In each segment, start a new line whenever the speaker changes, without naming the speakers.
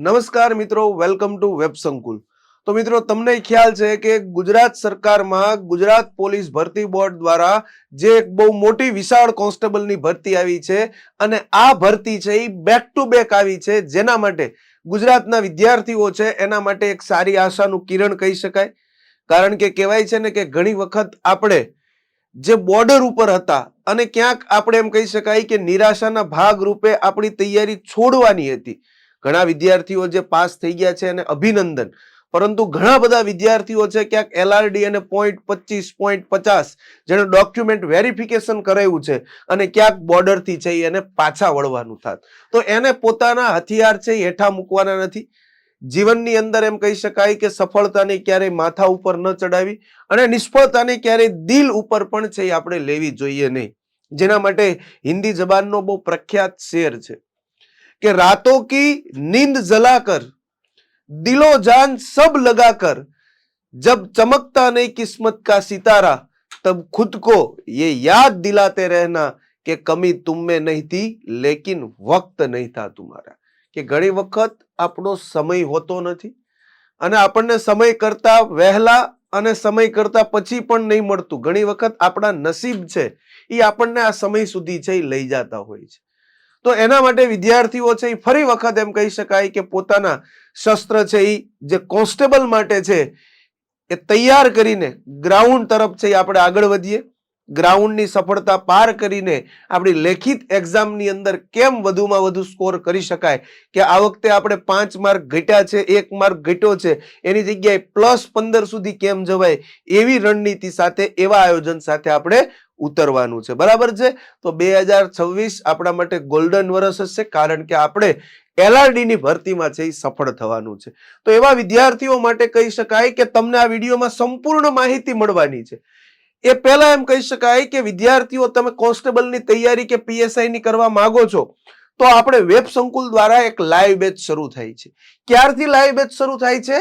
નમસ્કાર મિત્રો, welcome to web સંકુલ। તો મિત્રો, તમને ખ્યાલ છે કે ગુજરાત સરકારમાં ગુજરાત પોલીસ ભરતી બોર્ડ દ્વારા જે એક બહુ મોટી વિશાળ કોન્સ્ટેબલની ભરતી આવી છે અને આ ભરતી છે એ બેક ટુ બેક આવી છે, જેના માટે ગુજરાતના વિદ્યાર્થીઓ છે એના માટે એક સારી આશાનું કિરણ કહી શકાય। કારણ કે કહેવાય છે ને કે ઘણી વખત આપણે જે બોર્ડર ઉપર હતા અને ક્યાંક આપણે એમ કહી શકાય કે નિરાશાના ભાગ રૂપે આપણી તૈયારી છોડવાની હતી। ઘણા વિદ્યાર્થીઓ જે પાસ થઈ ગયા છે અને અભિનંદન, પરંતુ ઘણા બધા વિદ્યાર્થીઓ છે ક્યાંક LRD અને 0.25 0.50 જેને ડોક્યુમેન્ટ વેરિફિકેશન કરાયું છે અને ક્યાંક બોર્ડર થી છે એને પાછા વળવાનું થાત, તો એને પોતાના હથિયાર છે હેઠા મૂકવાના નથી। જીવનની અંદર એમ કહી શકાય કે સફળતાને ક્યારેય માથા ઉપર ન ચડાવી અને નિષ્ફળતાને ક્યારેય દિલ ઉપર પણ છે આપણે લેવી જોઈએ નહીં। જેના માટે હિન્દી જબાનનો બહુ પ્રખ્યાત શેર છે कि रातों की नींद जलाकर दिलो जान सब लगाकर जब चमकता नहीं किस्मत का सितारा तब खुद को ये याद दिलाते रहना कि कमी तुम में नहीं थी लेकिन वक्त नहीं था तुम्हारा। कि घणी वखत આપણો સમય હોતો નથી અને આપણને સમય કરતા વહેલા અને સમય કરતા પછી પણ નહીં મળતું। ઘણી વખત આપણા નસીબ છે એ આપણને આ સમય સુધી છે લઈ જતા હોય છે। તો એના માટે વિદ્યાર્થીઓ છે એ ફરી વખત એમ કહી શકાય કે પોતાના શસ્ત્ર છે એ જે કોન્સ્ટેબલ માટે છે એ તૈયાર કરીને ગ્રાઉન્ડ તરફ છે આપણે આગળ વધીએ। ગ્રાઉન્ડની સફળતા પાર કરીને આપણી લેખિત એક્ઝામની અંદર કેમ વધુમાં વધુ સ્કોર કરી શકાય, કે આ વખતે આપણે 5 માર્ક ઘટ્યા છે, 1 માર્ક ઘટ્યો છે, એની જગ્યાએ +15 સુધી કેમ જવાય, એવી રણનીતિ સાથે એવા આયોજન સાથે આપણે ઉતરવાનું છે। બરાબર છે। તો 2026 આપણા માટે ગોલ્ડન વર્ષ હશે, કારણ કે આપણે LRD ની ભરતીમાં છે એ સફળ થવાનું છે। તો એવા વિદ્યાર્થીઓ માટે કહી શકાય કે તમને આ વિડીયોમાં સંપૂર્ણ માહિતી મળવાની છે। એ પહેલા એમ કહી શકાય કે વિદ્યાર્થીઓ તમે કોન્સ્ટેબલની તૈયારી કે PSI ની કરવા માંગો છો તો આપણે વેબ સંકુલ દ્વારા એક લાઈવ બેચ શરૂ થાય છે। ક્યારથી લાઈવ બેચ શરૂ થાય છે?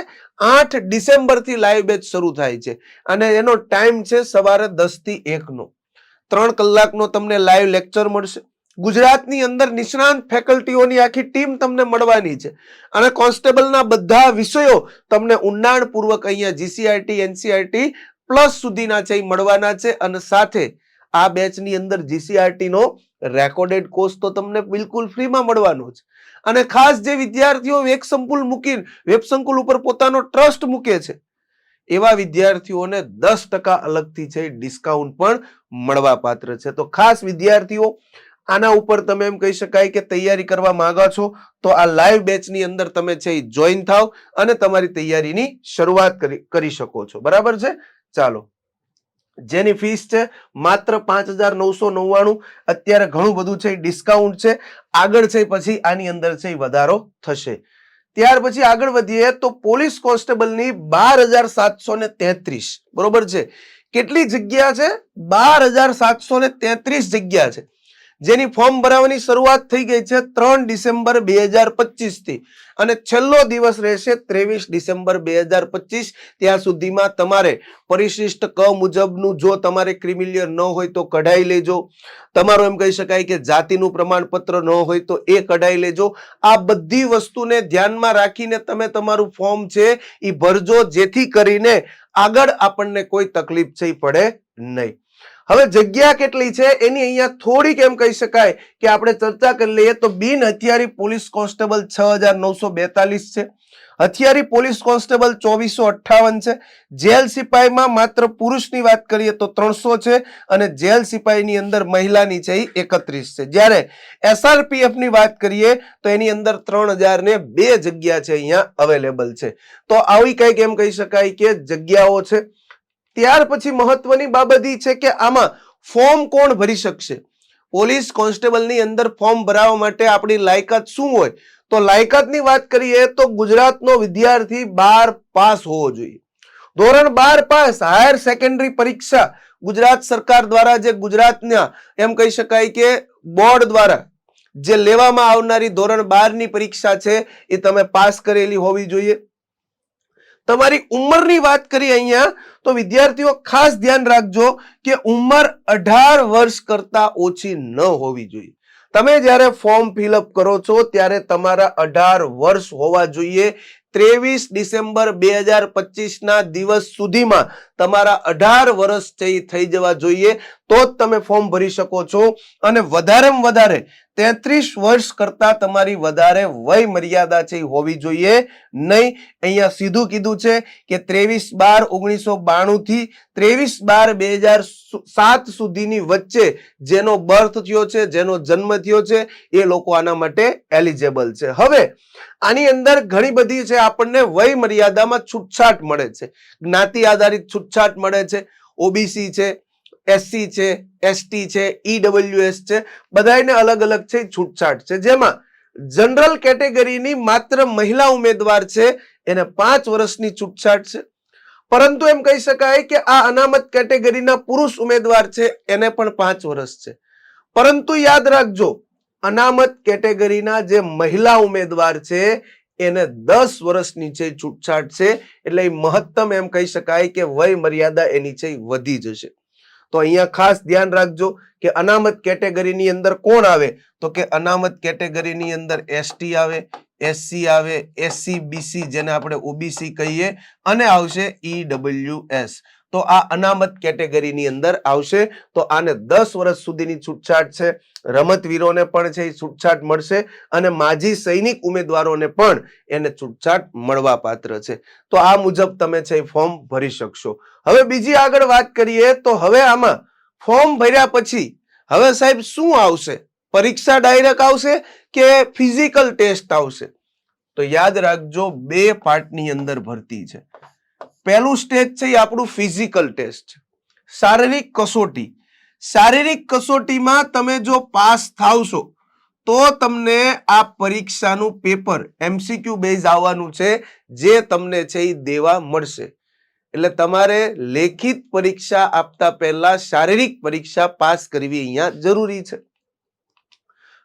8 ડિસેમ્બર થી લાઈવ બેચ શરૂ થાય છે અને એનો ટાઈમ છે સવારે 10 થી 1 નો। 3 કલાકનો તમને લાઈવ લેક્ચર મળશે। ગુજરાતની અંદર નિષ્ણાંત ફેકલ્ટીઓની આખી ટીમ તમને મળવાની છે અને કોન્સ્ટેબલના બધા વિષયો તમને ઊંડાણપૂર્વક અહીંયા GCRT NCRT પ્લસ સુધીના છે મળવાના છે અને સાથે આ બેચની અંદર GCRT નો રેકોર્ડેડ કોર્સ તો તમને બિલકુલ ફ્રીમાં મળવાનો છે। અને ખાસ જે વિદ્યાર્થીઓ વેબ સંકુલ ઉપર પોતાનો ટ્રસ્ટ મૂકે છે એવા વિદ્યાર્થીઓને 10% અલગથી છે ડિસ્કાઉન્ટ પણ મળવા પાત્ર છે। તો ખાસ વિદ્યાર્થીઓ આના ઉપર તમે એમ કહી શકાય કે તૈયારી કરવા માંગો છો તો આ લાઈવ બેચની અંદર તમે છે જોઈન થાવ અને તમારી તૈયારીની શરૂઆત કરી શકો છો। બરાબર છે। ચાલો, જેની ફીસ છે માત્ર 5,999। અત્યારે ઘણું બધું છે ડિસ્કાઉન્ટ છે, આગળ છે પછી આની અંદર છે વધારો થશે। ત્યાર પછી આગળ વધીએ તો પોલીસ કોન્સ્ટેબલની 12,733 બરોબર છે। કેટલી જગ્યા છે? 12,733 જગ્યા છે, જેની ફોર્મ ભરાવાની શરૂઆત થઈ ગઈ છે 3 ડિસેમ્બર 2025 થી અને છેલ્લો દિવસ રહેશે 23 ડિસેમ્બર 2025। ત્યાં સુધીમાં તમારે પરિશિષ્ટ ક મુજબનું જો તમારે ક્રિમિલિયર ન હોય તો કઢાઈ લેજો, તમારું એમ કહી શકાય કે જાતિનું પ્રમાણપત્ર ન હોય તો એ કઢાઈ લેજો। આ બધી વસ્તુને ધ્યાનમાં રાખીને તમે તમારું ફોર્મ છે એ ભરજો, જેથી કરીને આગળ આપણને કોઈ તકલીફ છે પડે નહીં। હવે જગ્યા કેટલી છે એની અહીંયા થોડીક એમ કહી શકાય કે આપણે ચર્ચા કરી લઈએ તો બિન હથિયારી પોલીસ કોન્સ્ટેબલ 6,942 છે, હથિયારી પોલીસ કોન્સ્ટેબલ 2,458 છે, જેલ સિપાહીમાં માત્ર પુરુષની વાત કરીએ તો 300 છે અને જેલ સિપાહીની અંદર મહિલાની છે 31 છે। જ્યારે SRPF ની વાત કરીએ તો એની અંદર 3,002 જગ્યા છે અહીંયા અવેલેબલ છે। તો આવી કંઈક એમ કહી શકાય કે જગ્યાઓ છે। ત્યાર પછી મહત્વની બાબત એ છે કે આમાં ફોર્મ કોણ ભરી શકશે? પોલીસ કોન્સ્ટેબલની અંદર ફોર્મ ભરાવવા માટે આપણી લાયકાત શું હોય? તો લાયકાતની વાત કરીએ તો ગુજરાતનો વિદ્યાર્થી 12 પાસ હોવો જોઈએ। ધોરણ 12 પાસ, હાયર સેકન્ડરી પરીક્ષા ગુજરાત સરકાર દ્વારા જે ગુજરાતના એમ કહી શકાય કે બોર્ડ દ્વારા જે લેવામાં આવનારી ધોરણ 12 ની પરીક્ષા છે એ તમે પાસ કરેલી હોવી જોઈએ। તમારી ઉંમરની વાત કરીએ અહીંયા તો વિદ્યાર્થીઓ ખાસ ધ્યાન રાખજો કે ઉંમર 18 વર્ષ કરતા ઓછી ન હોવી જોઈએ। તમે જ્યારે ફોર્મ ફિલઅપ કરો છો ત્યારે તમારા 18 વર્ષ હોવા જોઈએ. 23 ડિસેમ્બર 2025 ના દિવસ સુધીમાં તમારા 18 વર્ષ થઈ જવા જોઈએ, તો જ તમે ફોર્મ ભરી શકો છો. અને વધારેમાં વધારે 33 વર્ષ કરતા તમારી વધારે વય મર્યાદા છે હોવી જોઈએ નહીં. અહીંયા સીધું કીધું છે કે 23/12/1992 થી 23/12/2007 સુધીની વચ્ચે જેનો બર્થ થયો છે, જેનો જન્મ થયો છે, એ લોકો આના માટે એલિજિબલ છે. હવે આની અંદર ઘણી બધી છે આપણને વય મર્યાદામાં છૂટછાટ મળે છે. જ્ઞાતિ આધારિત છૂટછાટ મળે છે. ઓબીસી છે, એસસી છે, એસટી છે, ઈડબ્લ્યુએસ છે, બધાને અલગ અલગ છે છૂટછાટ છે. જેમાં જનરલ કેટેગરીની માત્ર મહિલા ઉમેદવાર છે એને 5 વર્ષની છૂટછાટ છે. પરંતુ એમ કહી શકાય કે આ અનામત કેટેગરીના પુરુષ ઉમેદવાર છે એને પણ 5 વર્ષ છે. પરંતુ યાદ રાખજો, અનામત કેટેગરીના જે મહિલા ઉમેદવાર છે એને 10 વર્ષની છે છૂટછાટ છે. એટલે મહત્તમ એમ કહી શકાય કે વય મર્યાદા એની છે વધી જશે. તો અહીંયા ખાસ ધ્યાન રાખજો કે અનામત કેટેગરીની અંદર કોણ આવે, તો કે અનામત કેટેગરીની અંદર એસટી આવે, એસસી આવે, એસસી બીસી જેને આપણે ઓબીસી કહીએ, અને આવશે ઈડબ્લ્યુએસ. તો આ અનામત કેટેગરીની અંદર આવશે. તો આને 10 વર્ષ સુધીની છૂટછાટ છે. રમતવીરોને પણ છે છૂટછાટ મળશે અને માજી સૈનિક ઉમેદવારોને પણ એને છૂટછાટ મળવા પાત્ર છે. તો આ મુજબ તમે છે ફોર્મ ભરી શકશો. હવે બીજી આગળ વાત કરીએ તો હવે આમાં ફોર્મ ભર્યા પછી હવે સાહેબ શું આવશે? પરીક્ષા ડાયરેક્ટ આવશે કે ફિઝિકલ ટેસ્ટ આવશે? તો યાદ રાખજો, 2 પાર્ટની અંદર ભરતી છે. પહેલું સ્ટેજ છે એ આપણું ફિઝિકલ ટેસ્ટ છે, શારીરિક કસોટી. શારીરિક કસોટીમાં તમે જો પાસ થાવશો તો તમને આ પરીક્ષાનું પેપર એમસીક્યુ બેઝ આવવાનું છે, જે તમને છે એ દેવા મળશે. એટલે તમારે લેખિત પરીક્ષા આપતા પહેલા શારીરિક પરીક્ષા પાસ કરવી અહીંયા જરૂરી છે.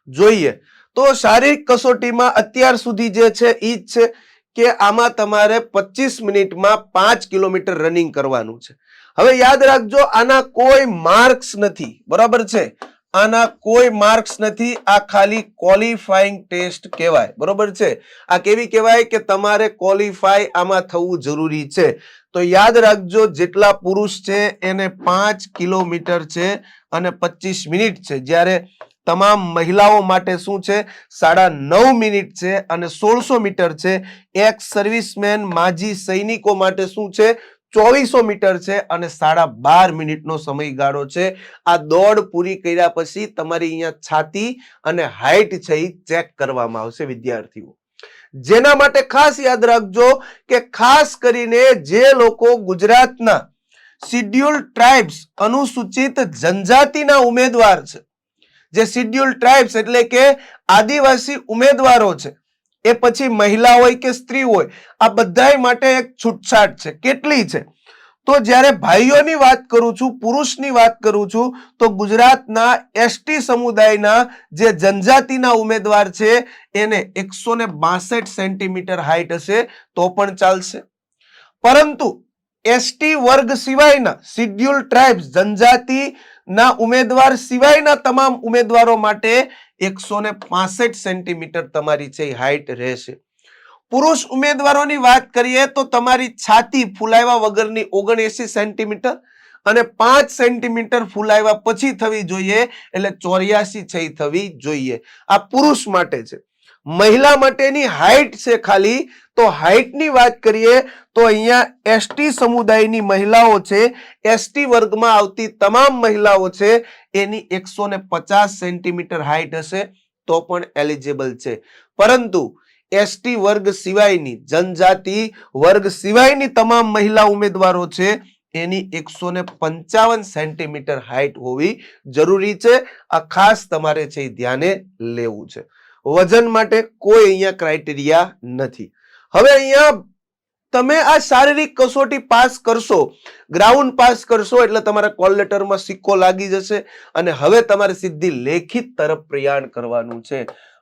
જોઈએ તો શારીરિક કસોટીમાં અત્યાર સુધી જે છે એ જ છે કે આમાં તમારે 25 મિનિટમાં 5 કિલોમીટર રનિંગ કરવાનું છે. હવે યાદ રાખજો, આના કોઈ માર્ક્સ નથી, બરાબર છે? આના કોઈ માર્ક્સ નથી. આ ખાલી ક્વોલિફાઈંગ ટેસ્ટ કહેવાય, બરોબર છે? આ કેવી કહેવાય કે તમારે ક્વોલિફાય આમાં થવું જરૂરી છે. તો યાદ રાખજો, જેટલા પુરુષ છે એને 5 કિલોમીટર છે અને 25 મિનિટ છે, જ્યારે તમામ મહિલાઓ માટે શું છે 9.5 મિનિટ છે અને 1600 મીટર છે. એક્સ સર્વિસમેન માજી સૈનિકો માટે શું છે 2400 મીટર છે અને 12.5 મિનિટનો સમયગાળો છે. આ દોડ પૂરી કર્યા પછી તમારી અહીંયા છાતી અને હાઈટ છે એ ચેક કરવામાં આવશે વિદ્યાર્થીઓ. જેના માટે ખાસ યાદ રાખજો કે ખાસ કરીને જે લોકો ગુજરાતના શિડ્યુલ ટ્રાઇબ્સ અનુસૂચિત જનજાતિના ઉમેદવાર છે, જે શિડ્યુલ ટ્રાઇબ્સ એટલે કે આદિવાસી ઉમેદવારો છે, એ પછી મહિલા હોય કે સ્ત્રી હોય, આ બધાય માટે એક છૂટછાટ છે. કેટલી છે? તો જ્યારે ભાઈઓની વાત કરું છું, પુરુષની વાત કરું છું, તો ગુજરાતના એસટી સમુદાયના જે જનજાતિના ઉમેદવાર છે એને 162 સેન્ટીમીટર હાઈટ હશે તો પણ ચાલશે. પરંતુ એસટી વર્ગ સિવાયના શિડ્યુલ ટ્રાઇબ્સ જનજાતિ ના ઉમેદવાર સિવાયના તમામ ઉમેદવારો માટે 165 સેન્ટીમીટર તમારી છે હાઈટ રહેશે. પુરુષ ઉમેદવારોની વાત કરીએ તો તમારી છાતી ફૂલાવ્યા વગરની 79 સેન્ટીમીટર અને 5 સેન્ટીમીટર ફૂલાવ્યા પછી થવી જોઈએ, એટલે 84 છે થવી જોઈએ. આ પુરુષ માટે છે. મહિલા માટેની હાઈટ છે ખાલી, તો હાઈટની વાત કરીએ તો અહીંયા એસટી સમુદાયની મહિલાઓ છે, એસટી વર્ગમાં આવતી તમામ મહિલાઓ છે એની 150 સેન્ટીમીટર હાઈટ હશે તો પણ એલિજિબલ છે. પરંતુ એસટી વર્ગ સિવાયની જનજાતિ વર્ગ સિવાયની તમામ મહિલા ઉમેદવારો છે એની 155 સેન્ટીમીટર હાઈટ હોવી જરૂરી છે. આ ખાસ તમારે છે ધ્યાને લેવું છે. વજન માટે કોઈ અહીંયા ક્રાઇટેરિયા નથી. હવે અહીંયા તમે આ શારીરિક કસોટી પાસ કરશો, ગ્રાઉન્ડ પાસ કરશો એટલે તમારા કોલ લેટરમાં સિક્કો લાગી જશે અને હવે તમારે સીધી લેખિત તરફ પ્રયાણ કરવાનું છે.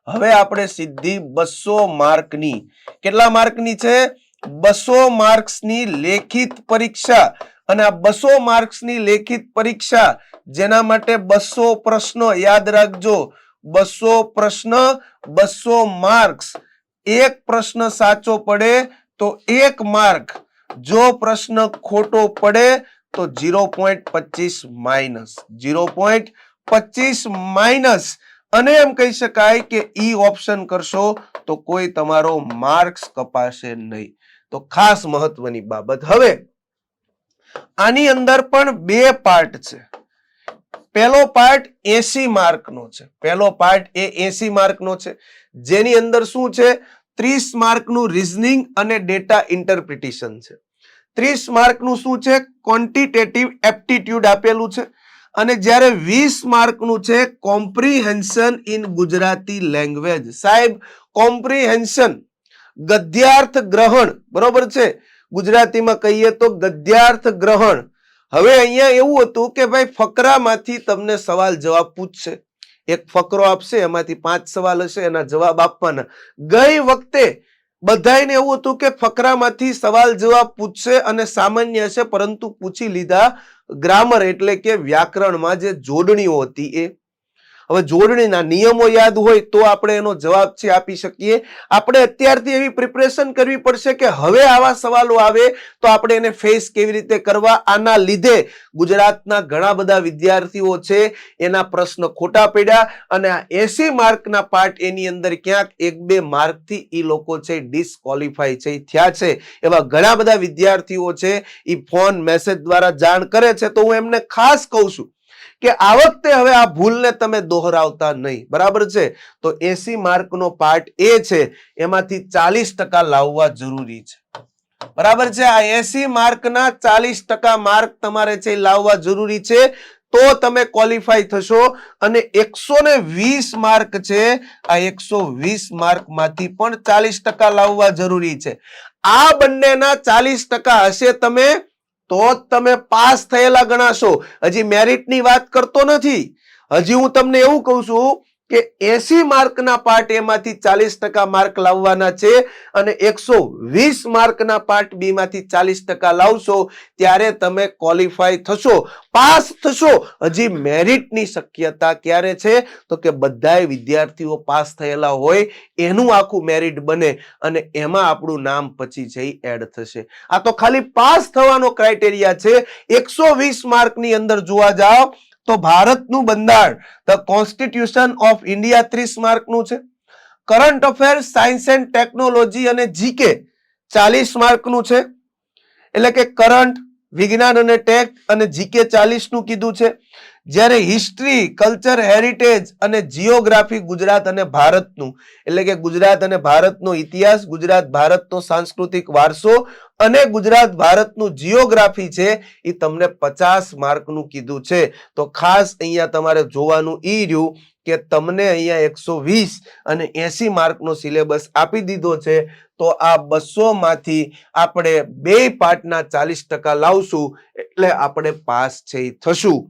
હવે આપણે સીધી 200 માર્કની, કેટલા માર્કની છે 200 માર્ક્સની લેખિત પરીક્ષા. અને આ 200 માર્ક્સની લેખિત પરીક્ષા જેના માટે 200 પ્રશ્નો યાદ રાખજો, 200 પ્રશ્ન 200 માર્ક્સ. એક પ્રશ્ન સાચો પડે તો 1 માર્ક, જો પ્રશ્ન ખોટો પડે તો 0.25 માઇનસ, 0.25 માઇનસ. અને એમ કહી શકાય કે ઈ ઓપ્શન કરશો તો કોઈ તમારો માર્ક્સ કપાશે નહીં. તો ખાસ મહત્વની બાબત. હવે આની અંદર પણ બે પાર્ટ છે. પહેલો પાર્ટ 80 માર્કનો છે. પહેલો પાર્ટ એ 80 માર્કનો છે, જેની અંદર શું છે, 30 માર્કનું રીઝનિંગ અને ડેટા ઇન્ટરપ્રિટેશન છે. 30 માર્કનું શું છે, ક્વોન્ટિટેટિવ એપ્ટિટ્યુડ આપેલું છે. અને જ્યારે 20 માર્કનું છે કોમ્પ્રિહેન્શન ઇન ગુજરાતી લેંગ્વેજ. સાહેબ, કોમ્પ્રિહેન્શન ગદ્યાર્થ ગ્રહણ, બરોબર છે, ગુજરાતીમાં કહીએ તો ગદ્યાર્થ ગ્રહણ. હવે અહીંયા એવું હતું કે ભાઈ ફકરામાંથી તમને સવાલ જવાબ પૂછશે. એક ફકરો આપશે, એમાંથી 5 સવાલ હશે, એના જવાબ આપવાના. ગઈ વખતે બધાને એવું હતું કે ફકરામાંથી સવાલ જવાબ પૂછશે અને સામાન્ય હશે, પરંતુ પૂછી લીધા ગ્રામર એટલે કે વ્યાકરણમાં જે જોડણીઓ હતી એ. હવે જોડણીના નિયમો યાદ હોય તો આપણે એનો જવાબ છે આપી શકીએ. આપણે અત્યારથી એવી પ્રિપરેશન કરવી પડશે કે હવે આવા સવાલો આવે તો આપણે એને ફેસ કેવી રીતે કરવા. આના લીધે ગુજરાતના ઘણા બધા વિદ્યાર્થીઓ છે એના પ્રશ્ન ખોટા પડ્યા અને આ 80 માર્કના પાર્ટ એની અંદર ક્યાંક 1-2 માર્કથી ઈ લોકો છે ડિસ્કોલિફાઈ છે થયા છે. એવા ઘણા બધા વિદ્યાર્થીઓ છે ઈ ફોન મેસેજ દ્વારા જાણ કરે છે. તો હું એમને ખાસ કહું છું કે આ વખતે હવે આ ભૂલને તમે દોહરાવતા નહીં, બરાબર છે. તો 80 માર્કનો પાર્ટ એ છે, એમાંથી 40% લાવવા જરૂરી છે, બરાબર છે. આ 80 માર્કના 40% માર્ક તમારે છે લાવવા જરૂરી છે, તો તમે ક્વોલિફાઈ થશો. અને 120 માર્ક છે, આ 120 માર્કમાંથી પણ 40% લાવવા જરૂરી છે. આ બંનેના 40% હશે તમે તો જ તમે પાસ થયેલા ગણાશો. હજી મેરિટની વાત કરતો નથી. હજી હું તમને એવું કહું છું કે 80 માર્કના પાર્ટ એમાંથી 40% માર્ક લાવવાના છે અને 120 માર્કના પાર્ટ બી માંથી 40% લાવશો ત્યારે તમે ક્વોલિફાઈ થશો, પાસ થશો. હજી મેરિટની શક્યતા ક્યારે છે તો કે બધાય વિદ્યાર્થીઓ પાસ થયેલા હોય એનું આખું મેરિટ બને અને એમાં આપણું નામ પછી છે એડ થશે. આ તો ખાલી પાસ થવાનો ક્રાઇટેરિયા છે. 120 માર્કની અંદર જોવા જાઓ તો ભારતનું બંધારણ ધ કોન્સ્ટિટ્યુશન ઓફ ઇન્ડિયા 30 માર્કનું છે. Current affairs, science and technology અને જીકે 40 માર્કનું છે. એટલે કે કરંટ, વિજ્ઞાન અને ટેક અને જીકે 40 નું કીધું છે. જ્યારે હિસ્ટ્રી, કલ્ચર, હેરિટેજ અને જીઓગ્રાફી ગુજરાત અને ભારતનું એટલે કે ગુજરાત અને ભારતનો ઇતિહાસ, ગુજરાત ભારતનો સાંસ્કૃતિક વારસો અને ગુજરાત ભારતનું જીઓગ્રાફી છે એ તમને 50 માર્કનું કીધું છે. તો ખાસ અહીંયા તમારે જોવાનું ઈ રહ્યું કે તમને અહીંયા 120 અને 80 માર્કનો સિલેબસ આપી દીધો છે. તો આ 200 માંથી આપણે બે પાર્ટના 40% લાવશું એટલે આપણે પાસ છે થશું.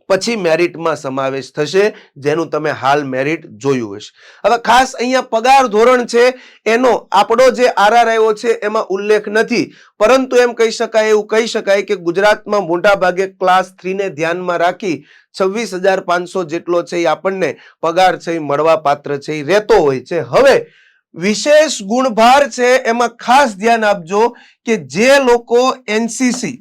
પછી મેરિટમાં સમાવેશ થશે, જેનું તમે હાલ મેરિટ જોયું હશે. હવે ખાસ અહીંયા પગાર ધોરણ છે એનો આપણો જે આરઆર આવ્યો છે એમાં ઉલ્લેખ નથી, પરંતુ એમ કહી શકાય, એવું કહી શકાય કે ગુજરાતમાં મોટા ભાગે ક્લાસ 3 ને ધ્યાનમાં રાખી 26,500 જેટલો છે એ આપણને પગાર છે મળવા પાત્ર છે એ રહેતો હોય છે. હવે વિશેષ ગુણભાર છે એમાં ખાસ ધ્યાન આપજો કે જે લોકો એનસીસી,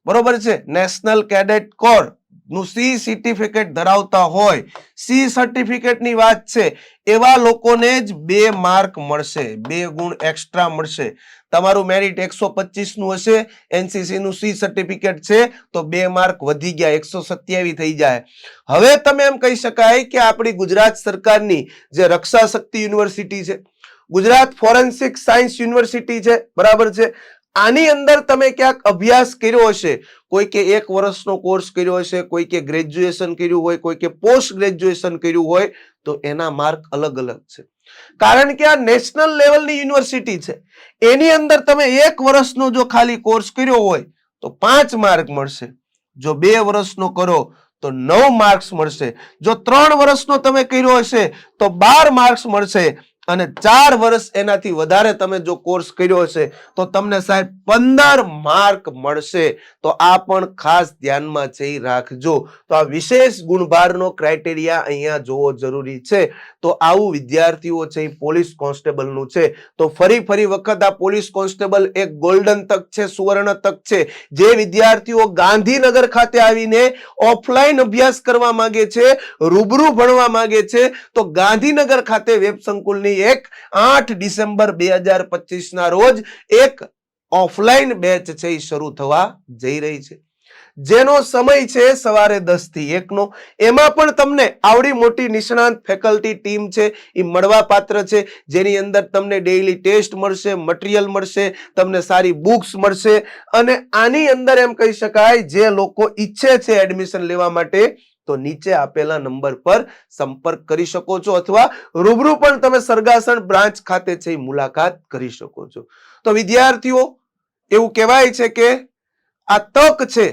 બરોબર છે, નેશનલ કેડેટ કોર નું સી સર્ટિફિકેટ ધરાવતા હોય, સી સર્ટિફિકેટની વાત છે, એવા લોકોને જ 2 માર્ક મળશે, 2 ગુણ એક્સ્ટ્રા મળશે. તમારું મેરિટ 125 નું હશે, એનસીસી નું સી સર્ટિફિકેટ છે તો 2 માર્ક વધી ગયા, 127 થઈ જાય. હવે તમે એમ કહી શકાય કે આપણી ગુજરાત સરકારની જે રક્ષા શક્તિ યુનિવર્સિટી છે, ગુજરાત ફોરેન્સિક સાયન્સ યુનિવર્સિટી છે, બરાબર છે, આની અંદર તમે ક્યાંક અભ્યાસ કર્યો હશે, કોઈ કે 1 વર્ષનો કોર્સ કર્યો હશે, કોઈ કે ગ્રેજ્યુએશન કર્યું હોય, કોઈ કે પોસ્ટ ગ્રેજ્યુએશન કર્યું હોય, તો એના માર્ક અલગ અલગ છે. કારણ કે આ નેશનલ લેવલની યુનિવર્સિટી છે. એની અંદર તમે 1 વર્ષનો જો ખાલી કોર્સ કર્યો હોય તો 5 માર્ક મળશે, જો 2 વર્ષનો કરો તો 9 માર્ક્સ મળશે, જો 3 વર્ષનો તમે કર્યો હશે તો 12 માર્ક્સ મળશે અને 4 વર્ષ એનાથી વધારે તમે જો કોર્સ કર્યો હશે તો તમને સાહેબ 15 માર્ક મળશે. તો આ પણ ખાસ ધ્યાનમાં છે રાખજો. તો આ વિશેષ ગુણભારનો ક્રાઇટેરિયા અહીંયા જોવો જરૂરી છે. તો આવું વિદ્યાર્થીઓ છે પોલીસ કોન્સ્ટેબલનું છે. તો ફરી વખત આ પોલીસ કોન્સ્ટેબલ એક ગોલ્ડન તક છે, સુવર્ણ તક છે. જે વિદ્યાર્થીઓ ગાંધીનગર ખાતે આવીને ઓફલાઈન અભ્યાસ કરવા માંગે છે, રૂબરૂ ભણવા માંગે છે, તો ગાંધીનગર ખાતે વેબ સંકુલની 8 ડિસેમ્બર 2025 ના રોજ એક ઓફલાઈન બેચ છે એ શરૂ થવા જઈ રહી છે, જેનો સમય છે સવારે 10 થી 1 નો. એમાં પણ તમને આવડી મોટી નિષ્ણાંત ફેકલ્ટી ટીમ છે એ મળવા પાત્ર છે, જેની અંદર તમને ડેઈલી ટેસ્ટ મળશે, મટીરિયલ મળશે, તમને સારી બુક્સ મળશે. અને આની અંદર એમ કહી શકાય જે લોકો ઈચ્છે છે એડમિશન લેવા માટે તો નીચે આપેલા નંબર પર સંપર્ક કરી શકો છો, અથવા રૂબરૂ પણ તમે સરગાસણ બ્રાન્ચ ખાતે છે મુલાકાત કરી શકો છો. તો વિદ્યાર્થીઓ, એવું કહેવાય છે કે આ તક છે,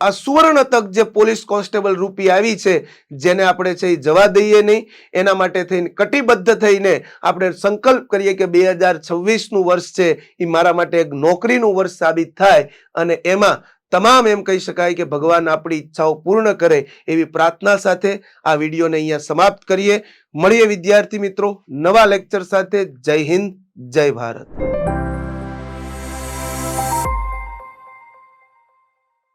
આ સુવર્ણ તક જે પોલીસ કોન્સ્ટેબલ રૂપી આવી છે, જેને આપણે છે જવા દઈએ નહીં. એના માટે થઈને કટિબદ્ધ થઈને આપણે સંકલ્પ કરીએ કે 2026 નું વર્ષ છે એ મારા માટે એક નોકરીનું વર્ષ સાબિત થાય, અને એમાં તમામ એમ કહી શકાય કે ભગવાન આપણી ઈચ્છાઓ પૂર્ણ કરે એવી પ્રાર્થના સાથે આ વિડીયોને અહીંયા સમાપ્ત કરીએ. મળીએ વિદ્યાર્થી મિત્રો નવા લેક્ચર સાથે. જય હિન્દ, જય ભારત.